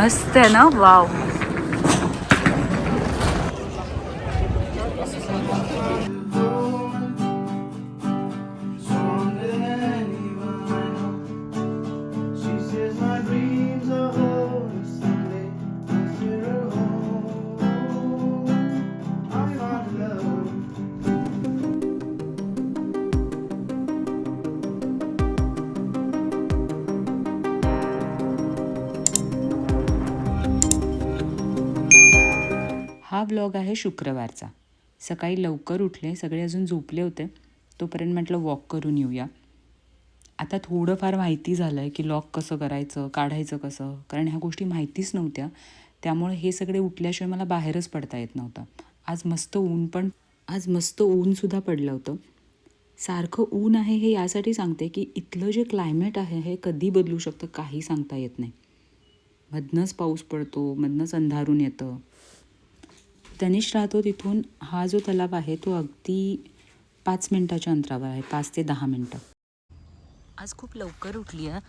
मस्त आहे ना. वाव. हा व्लॉग आहे शुक्रवारचा. सकाळी लवकर उठले, सगळे अजून झोपले होते. तोपर्यंत म्हटलं वॉक करून येऊया. आता थोडंफार माहिती झालं आहे की लॉक कसं करायचं, काढायचं कसं, कारण ह्या गोष्टी माहितीच नव्हत्या. त्यामुळे हे सगळे उठल्याशिवाय मला बाहेरच पडता येत नव्हतं. आज मस्त ऊनसुद्धा पडलं होतं. सारखं ऊन आहे हे यासाठी सांगते की इथलं जे क्लायमेट आहे हे कधी बदलू शकतं काही सांगता येत नाही. मधनंच पाऊस पडतो, मधनंच अंधारून येतं. तनिष राहतो तिथून हा जो तलाव आहे तो अगदी 5 मिनटाच्या अंतरावर आहे, 5 ते 10 मिनटं. आज खूप लवकर उठली आहे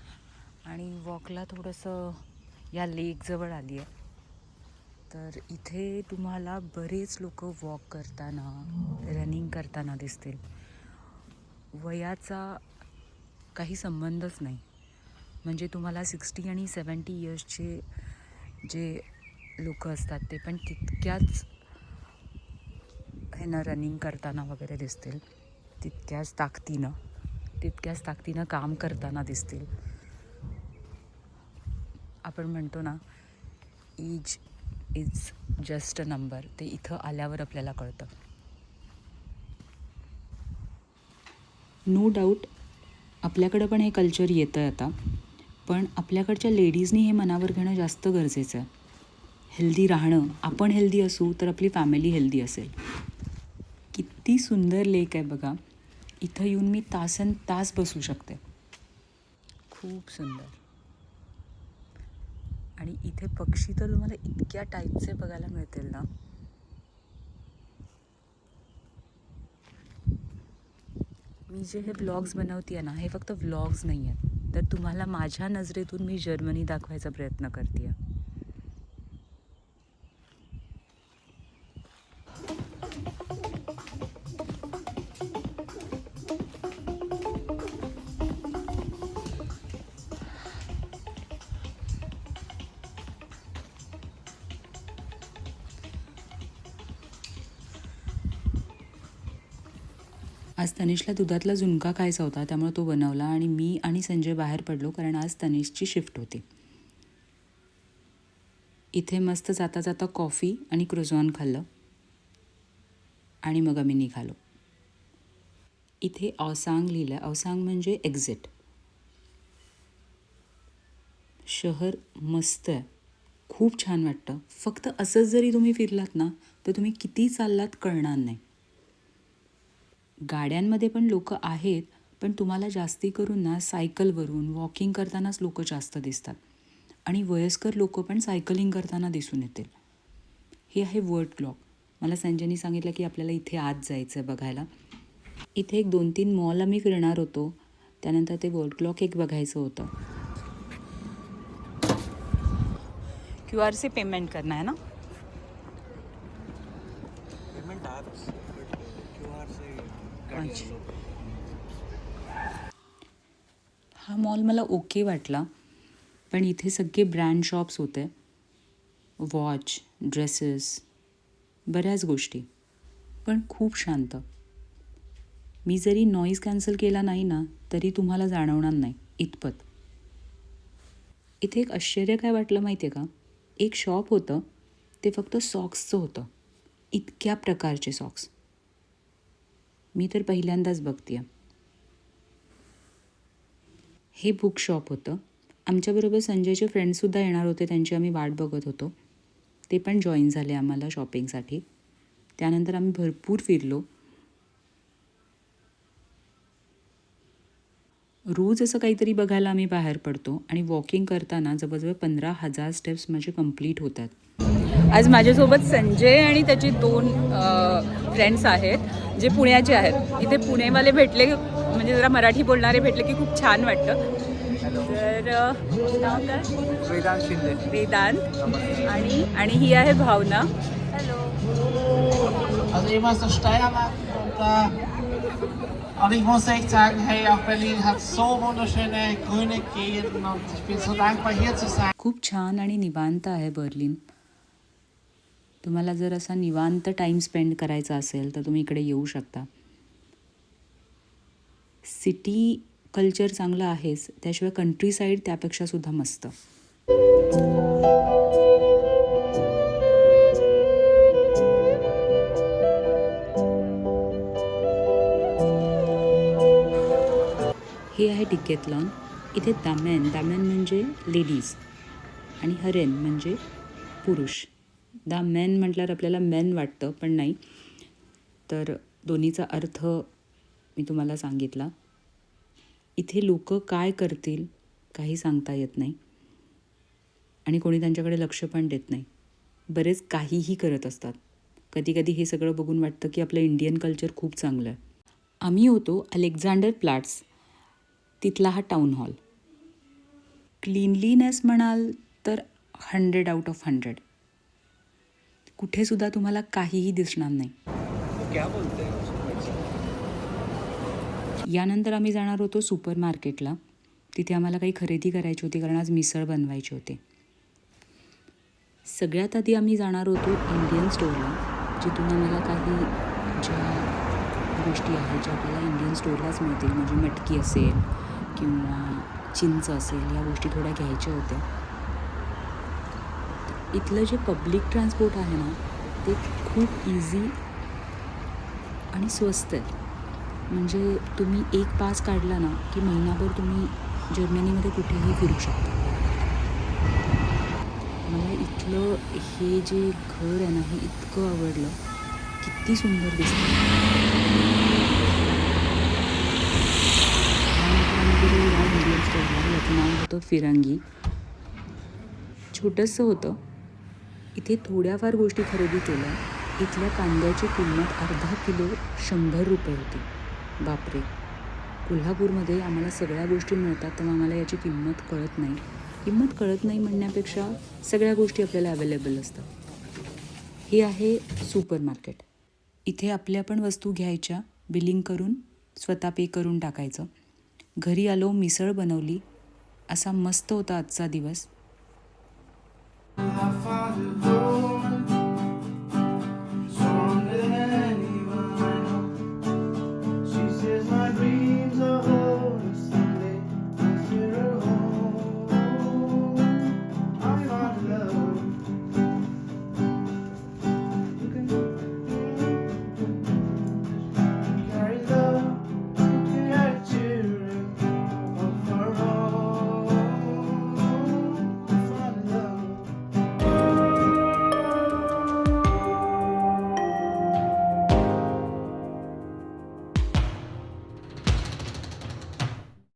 आणि वॉकला थोडंसं या लेकजवळ आली आहे. तर इथे तुम्हाला बरेच लोक वॉक करताना, रनिंग करताना दिसतील. वयाचा काही संबंधच नाही. म्हणजे तुम्हाला 60 आणि 70 इयर्सचे जे लोक असतात ते पण तितक्याच रनिंग करताना वगैरे दिसतील. तितक्याच ताकदीनं काम करताना दिसतील. आपण म्हणतो ना, age is just a number. ते इथं आल्यावर आपल्याला कळतं. नो डाऊट आपल्याकडं पण हे कल्चर येतं आहे आता. पण आपल्याकडच्या लेडीजनी हे मनावर घेणं जास्त गरजेचं आहे. हेल्दी राहणं, आपण हेल्दी असू तर आपली फॅमिली हेल्दी असेल. किती सुंदर लेक आहे बघा. इथं येऊन मी तासन तास बसू शकते. खूप सुंदर. आणि इथे पक्षी तर तुम्हाला इतक्या टाईपचे बघायला मिळतील ना. मी जे हे व्लॉग्स बनवते आहे ना, हे फक्त व्लॉग्स नाही आहेत. तर तुम्हाला माझ्या नजरेतून मी जर्मनी दाखवायचा प्रयत्न करते आहे. आज तनिषला दुधातला झुणका खायचा होता, त्यामुळे तो बनवला आणि मी आणि संजय बाहेर पडलो कारण आज तनिषची शिफ्ट होती. इथे मस्त जाता जाता कॉफी आणि क्रोझॉन खाल्लं आणि मग आम्ही निघालो. इथे औसांग लिहिलं आहे. औसांग म्हणजे एक्झिट. शहर मस्त आहे, खूप छान वाटतं. फक्त असंच जरी तुम्ही फिरलात ना तर तुम्ही किती चाललात कळणार नाही. गाड्यांमध्ये पण लोक आहेत, पण तुम्हाला जास्ती करून ना सायकलवरून वॉकिंग करतानाच लोक जास्त दिसतात. आणि वयस्कर लोक पण सायकलिंग करताना दिसून येतील. हे आहे वर्ड क्लॉक. मला संजयनी सांगितलं की आपल्याला इथे आत जायचं आहे बघायला. इथे एक 2-3 मॉल आम्ही फिरणार होतो. त्यानंतर ते वर्ड क्लॉक एक बघायचं होतं. QR से पेमेंट करना है ना. पेमेंट QR से. हा मॉल मला ओके वाटला, पण इथे सगळे ब्रँड शॉप्स होते. वॉच, ड्रेसेस, बऱ्याच गोष्टी, पण खूप शांत. मी जरी नॉईज कॅन्सल केला नाही ना तरी तुम्हाला जाणवणार नाही इतपत. इथे एक आश्चर्य काय वाटलं माहिती आहे का. एक शॉप होतं, ते फक्त सॉक्सचं होतं. इतक्या प्रकारचे सॉक्स मी तर पहिल्यांदाच बघते. हे बुक शॉप होतं. आमच्याबरोबर संजयचे फ्रेंड्ससुद्धा येणार होते, त्यांची आम्ही वाट बघत होतो. ते पण जॉईन झाले आम्हाला शॉपिंगसाठी. त्यानंतर आम्ही भरपूर फिरलो. रोज असं काहीतरी बघायला आम्ही बाहेर पडतो आणि वॉकिंग करताना जवळजवळ 15,000 स्टेप्स माझे कंप्लीट होतात. आज माझ्यासोबत संजय आणि त्याचे 2 फ्रेंड्स आहेत जे पुण्याचे आहेत. इथे पुणेवाले भेटले म्हणजे जरा मराठी बोलणारे भेटले की खूप छान वाटतं. तर तर नाव काय? वेदांत शिंदे. वेदांत. आणि ही आहे भावना. Also eben aus der Steiermark und ich muss echt sagen, hey, auch Berlin hat so wunderschöne grüne Gegenden und ich bin so dankbar hier zu sein. खूप छान आणि निवांत आहे बर्लिन. तुम्हाला जर असा निवांत टाईम स्पेंड करायचा असेल तर तुम्ही इकडे येऊ शकता. सिटी कल्चर चांगलं आहेच, त्याशिवाय कंट्री साईड त्यापेक्षा सुद्धा मस्त. हे आहे डिकेथलॉन. इथे दामेन म्हणजे लेडीज आणि हरेन म्हणजे पुरुष. द मेन म्हटल्यावर आपल्याला मेन वाटतं, पण नाही. तर दोन्हीचा अर्थ मी तुम्हाला सांगितला. इथे लोक काय करतील काही सांगता येत नाही आणि कोणी त्यांच्याकडे लक्ष पण देत नाही. बरेच काहीही करत असतात. कधी कधी हे सगळं बघून वाटतं की आपलं इंडियन कल्चर खूप चांगलं आहे. आम्ही होतो अलेक्झांडर प्लॅट्स, तिथला हा टाऊन हॉल. क्लीनलीनेस म्हणाल तर 100 आउट ऑफ 100. कुठेसुद्धा तुम्हाला काहीही दिसणार नाही. यानंतर आम्ही जाणार होतो सुपर मार्केटला. तिथे आम्हाला काही खरेदी करायची होती, कारण आज मिसळ बनवायची होती. सगळ्यात आधी आम्ही जाणार होतो इंडियन स्टोअरला, जिथून आम्हाला काही ज्या गोष्टी आहेत ज्या आपल्याला इंडियन स्टोअरलाच मिळतील, म्हणजे मटकी असेल किंवा चिंच असेल, या गोष्टी थोड्या घ्यायच्या होत्या. इथलं जे पब्लिक ट्रान्सपोर्ट आहे ना, ते खूप इझी आणि स्वस्त आहे. म्हणजे तुम्ही एक पास काढला ना की महिनाभर तुम्ही जर्मनीमध्ये कुठेही फिरू शकता. मला इथलं हे जे घर आहे ना, हे इतकं आवडलं. किती सुंदर दिसतं. या इंडियन स्टोअरला, याचं नाव होतं फिरंगी. छोटंसं होतं. इथे थोड्याफार गोष्टी खरेदी केल्या. इथल्या कांद्याची किंमत अर्धा किलो 100 रुपये होती. बापरे. कोल्हापूरमध्ये आम्हाला सगळ्या गोष्टी मिळतात, तेव्हा आम्हाला याची किंमत कळत नाही. किंमत कळत नाही म्हणण्यापेक्षा सगळ्या गोष्टी आपल्याला अवेलेबल असतात. हे आहे सुपर मार्केट. इथे आपल्या पण वस्तू घ्यायच्या, बिलिंग करून स्वतः पे करून टाकायचं. घरी आलो, मिसळ बनवली. असा मस्त होता आजचा दिवस.